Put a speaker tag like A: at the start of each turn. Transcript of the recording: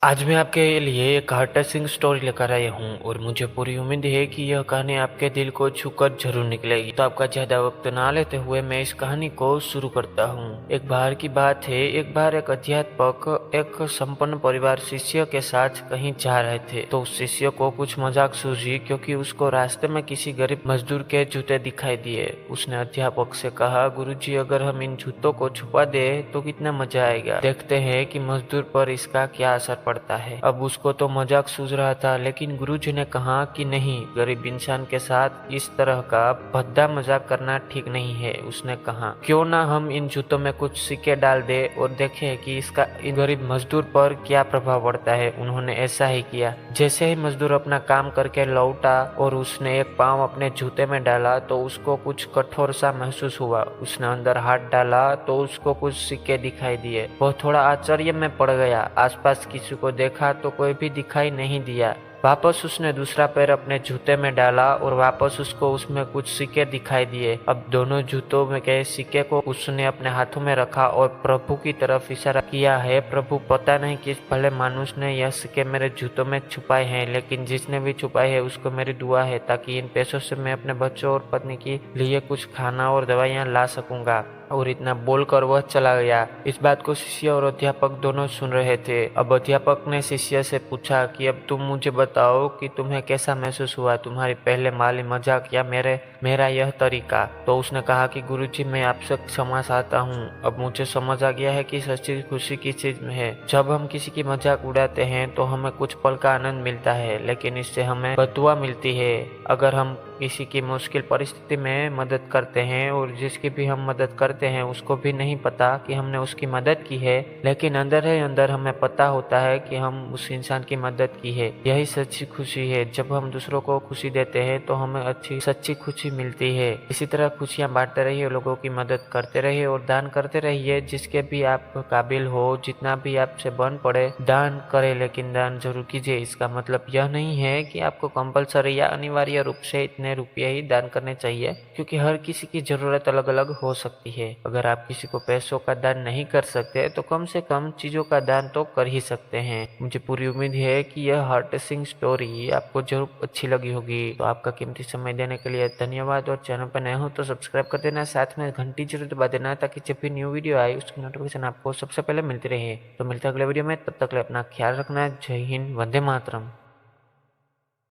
A: आज मैं आपके लिए एक हार्ट टचिंग स्टोरी लेकर आया हूँ और मुझे पूरी उम्मीद है कि यह कहानी आपके दिल को छूकर जरूर निकलेगी। तो आपका ज्यादा वक्त ना लेते हुए मैं इस कहानी को शुरू करता हूँ। एक बार की बात है, एक बार एक अध्यापक एक संपन्न परिवार शिष्य के साथ कहीं जा रहे थे। तो उस शिष्य को कुछ मजाक सूझी क्योंकि उसको रास्ते में किसी गरीब मजदूर के जूते दिखाई दिए। उसने अध्यापक से कहा, गुरुजी अगर हम इन जूतों को छुपा दे तो कितना मजा आएगा, देखते हैं कि मजदूर पर इसका क्या असर पड़ता है। अब उसको तो मजाक सूझ रहा था, लेकिन गुरुजी ने कहा कि नहीं, गरीब इंसान के साथ इस तरह का भद्दा मजाक करना ठीक नहीं है। उसने कहा, क्यों ना हम इन जूतों में कुछ सिक्के डाल दे और देखें कि इसका इन गरीब मजदूर पर क्या प्रभाव पड़ता है। उन्होंने ऐसा ही किया। जैसे ही मजदूर अपना काम करके लौटा और उसने एक पांव अपने जूते में डाला तो उसको कुछ कठोर सा महसूस हुआ। उसने अंदर हाथ डाला तो उसको कुछ सिक्के दिखाई दिए। वह थोड़ा आश्चर्य में पड़ गया। आसपास किसी को देखा तो कोई भी दिखाई नहीं दिया। वापस उसने दूसरा पैर अपने जूते में डाला और वापस उसको उसमें कुछ सिक्के दिखाई दिए। अब दोनों जूतों में के सिक्के को उसने अपने हाथों में रखा और प्रभु की तरफ इशारा किया है, प्रभु पता नहीं किस भले मानुष ने यह सिक्के मेरे जूतों में छुपाए हैं, लेकिन जिसने भी छुपाए है उसको मेरी दुआ है ताकि इन पैसों से मैं अपने बच्चों और पत्नी के लिए कुछ खाना और दवाइयाँ ला सकूंगा। और इतना बोलकर वह चला गया। इस बात को शिष्य और अध्यापक दोनों सुन रहे थे। अब अध्यापक ने शिष्य से पूछा कि अब तुम मुझे बताओ कि तुम्हें कैसा महसूस हुआ, तुम्हारी पहले माली मजाक या मेरा यह तरीका। तो उसने कहा कि गुरुजी मैं आपसे क्षमा चाहता हूँ। अब मुझे समझ आ गया है कि सच्ची खुशी किस चीज में है। जब हम किसी की मजाक उड़ाते हैं तो हमें कुछ पल का आनंद मिलता है, लेकिन इससे हमें बदुआ मिलती है। अगर हम किसी की मुश्किल परिस्थिति में मदद करते हैं और जिसकी भी हम मदद करते हैं उसको भी नहीं पता कि हमने उसकी मदद की है, लेकिन अंदर ही अंदर हमें पता होता है कि हम उस इंसान की मदद की है। यही सच्ची खुशी है। जब हम दूसरों को खुशी देते हैं तो हमें अच्छी सच्ची खुशी मिलती है। इसी तरह खुशियां बांटते रहिए, लोगों की मदद करते रहिए और दान करते रहिए। जिसके भी आप काबिल हो, जितना भी आपसे बन पड़े दान करें, लेकिन दान जरूर कीजिए। इसका मतलब यह नहीं है कि आपको कंपलसरी या अनिवार्य रूप से इतने रुपये ही दान करने चाहिए, क्योंकि हर किसी की जरूरत अलग अलग हो सकती है। अगर आप किसी को पैसों का दान नहीं कर सकते तो कम से कम चीजों का दान तो कर ही सकते हैं। मुझे पूरी उम्मीद है कि यह हार्ट टचिंग स्टोरी आपको जरूर अच्छी लगी होगी। तो आपका कीमती समय देने के लिए धन्यवाद। और चैनल पर नए हो तो सब्सक्राइब कर देना, साथ में घंटी जरूर दबा देना ताकि जब भी न्यू वीडियो आए उसकी नोटिफिकेशन आपको सबसे पहले मिलती रहे। तो मिलते अगले वीडियो में, तब तक अपना ख्याल रखना। जय हिंद, वंदे मातरम।